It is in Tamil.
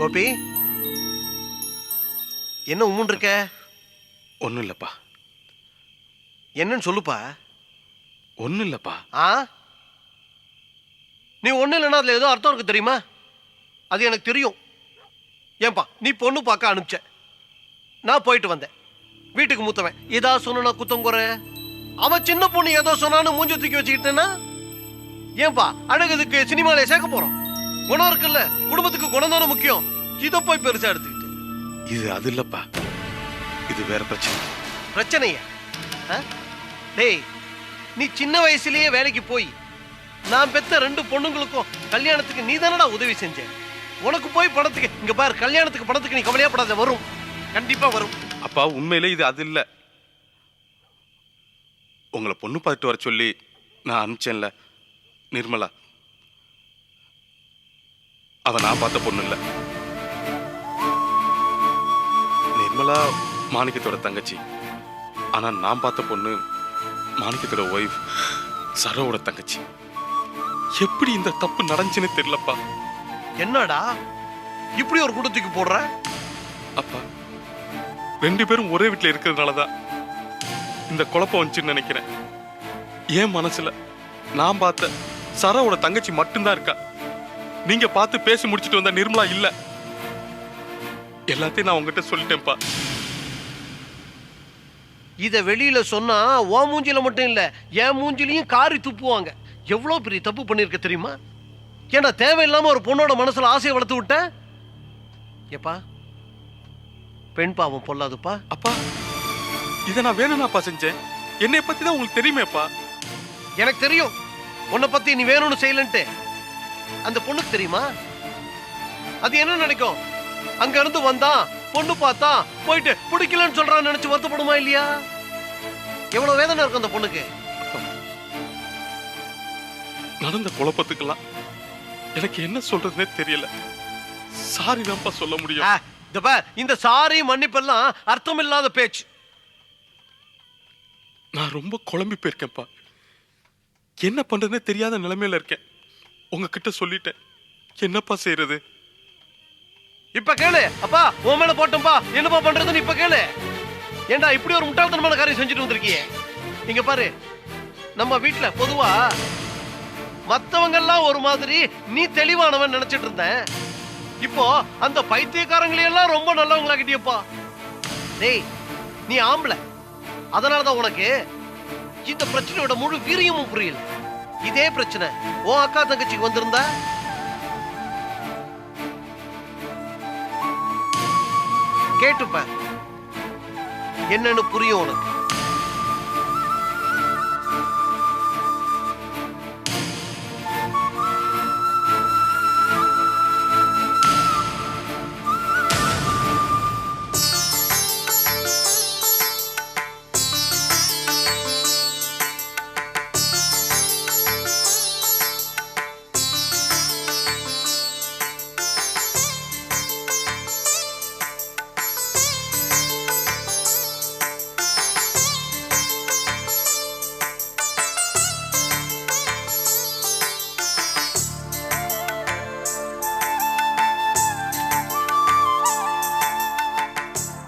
கோபி, என்ன உம்முன் இருக்க? ஒன்றும் இல்லைப்பா. என்னன்னு சொல்லுப்பா. ஒன்றும் இல்லைப்பா. நீ ஒன்றும் இல்லைன்னா அதில் ஏதோ அர்த்தம் இருக்கு தெரியுமா? அது எனக்கு தெரியும். ஏன்பா நீ பொண்ணு பார்க்க அனுப்பிச்ச, நான் போயிட்டு வந்தேன். வீட்டுக்கு மூத்தவன் இதா சொன்னா குத்தம் குறை, அவன் சின்ன பொண்ணு ஏதோ சொன்னான்னு மூஞ்சி தூக்கி வச்சுக்கிட்டேன்னா ஏன்பா அழகுதுக்கு சினிமாலே சேர்க்க போறோம்? குணம் இருக்குல்ல, குடும்பத்துக்கு குணம் தானே முக்கியம். இதை போய் பெருசா எடுத்துக்கிட்டு. இது அது இல்லப்பா, இது வேற பிரச்சனை. பிரச்சனையா? டேய், நீ சின்ன வயசுலயே வேலைக்கு போய் நான் பெத்த 2 பொண்ணுங்களுக்கும் கல்யாணத்துக்கு நீ தானடா உதவி செஞ்ச. உனக்கு போய் பணத்துக்கு இங்க பாரு, கல்யாணத்துக்கு பணத்துக்கு நீ கவலையாப்படாத, வரும், கண்டிப்பா வரும். அப்பா உண்மையிலே இது அது இல்ல. உங்களை பொண்ணு பார்த்துட்டு வர சொல்லி நான் அனுப்பிச்சேன்ல நிர்மலா, அவ நான் பார்த்த பொண்ணு இல்ல. நிர்மலா மாணிக்கத்தோட தங்கச்சி. ஆனா நான் பார்த்த பொண்ணு மாணிக்கத்தோட ஒய்ஃப் சரோவோட தங்கச்சி. எப்படி இந்த தப்பு நடந்துச்சுன்னு தெரியலப்பா. என்னடா இப்படி ஒரு குடுத்துக்கு போடுற? அப்பா 2 பேரும் ஒரே வீட்டுல இருக்கிறதுனாலதான் இந்த குழப்பம் வந்துச்சுன்னு நினைக்கிறேன். என் மனசுல நான் பார்த்த சரோவோட தங்கச்சி மட்டும்தான் இருக்கா. நீங்க பார்த்து பேசி முடிச்சுட்டு வந்த நிர்மலா இல்ல. எல்லாத்தையும் நான் உங்ககிட்ட சொல்லிட்டேன்ப்பா. இத வெளியில சொன்னா ஓ மூஞ்சில மட்டும் இல்ல, என் மூஞ்சிலையும் காரி துப்புவாங்க. எவ்வளவு பெரிய தப்பு பண்ணிருக்க தெரியுமா? ஏன்னா தேவையில்லாம ஒரு பொண்ணோட மனசுல ஆசையை வளர்த்து விட்ட. ஏப்பா, பெண் பாவம் பொல்லாதுப்பா. அப்பா இதை நான் வேணும்னாப்பா செஞ்சேன். என்னை பத்தி தான் உங்களுக்கு தெரியுமேப்பா. எனக்கு தெரியும் உன்னை பத்தி நீ வேணும்னு செய்யலன்ட்டு. அந்த பொண்ணுக்கு தெரியுமா? அது என்ன நினைக்கும்? அங்க இருந்து வந்தா பொண்ணு பார்த்தா போயிட்டு பிடிக்கலன்னு சொல்றான்னு நினைச்சு வருத்தப்படுமா இல்லையா? எவ்வளவு வேதனை இருக்கும் அந்த பொண்ணுக்கு. நடந்த குழப்பத்துக்கெல்லாம் எனக்கு என்ன சொல்றதுன்னே தெரியல. சாரி தான்ப்பா சொல்ல முடியும். இந்த சாரி மன்னிப்பெல்லாம் அர்த்தம் இல்லாத பேச்சு. நான் ரொம்ப குழம்பி போயிருக்கேன்ப்பா. என்ன பண்றதுன்னே தெரியாத நிலைமையில இருக்கேன். உங்ககிட்ட சொல்லிட்டேன், என்னப்பா செய்யறது? இப்ப கேளு. அப்பா உன் மேல போட்டோம்பா, என்னப்பா பண்றதுன்னு இப்ப கேளு. ஏண்டா இப்படி ஒரு முட்டாள்தனமான காரியம் செஞ்சுட்டு வந்திருக்கியே? இங்க பாரு, நம்ம வீட்டுல பொதுவா மத்தவங்க எல்லாம் ஒரு மாதிரி, நீ தெளிவானவன் நினைச்சிட்டு இருந்தேன். இப்போ அந்த பைத்தியக்காரங்களையெல்லாம் ரொம்ப நல்லவங்களாகிட்டியப்பா. டேய், நீ ஆம்பளை, அதனாலதான் உனக்கு இந்த பிரச்சனையோட முழு வீரியமும் புரியல. இதே பிரச்சனை உன் அக்கா தங்கச்சிக்கு வந்திருந்தா கேட்டுப்ப, என்னன்னு புரியும் உனக்கு.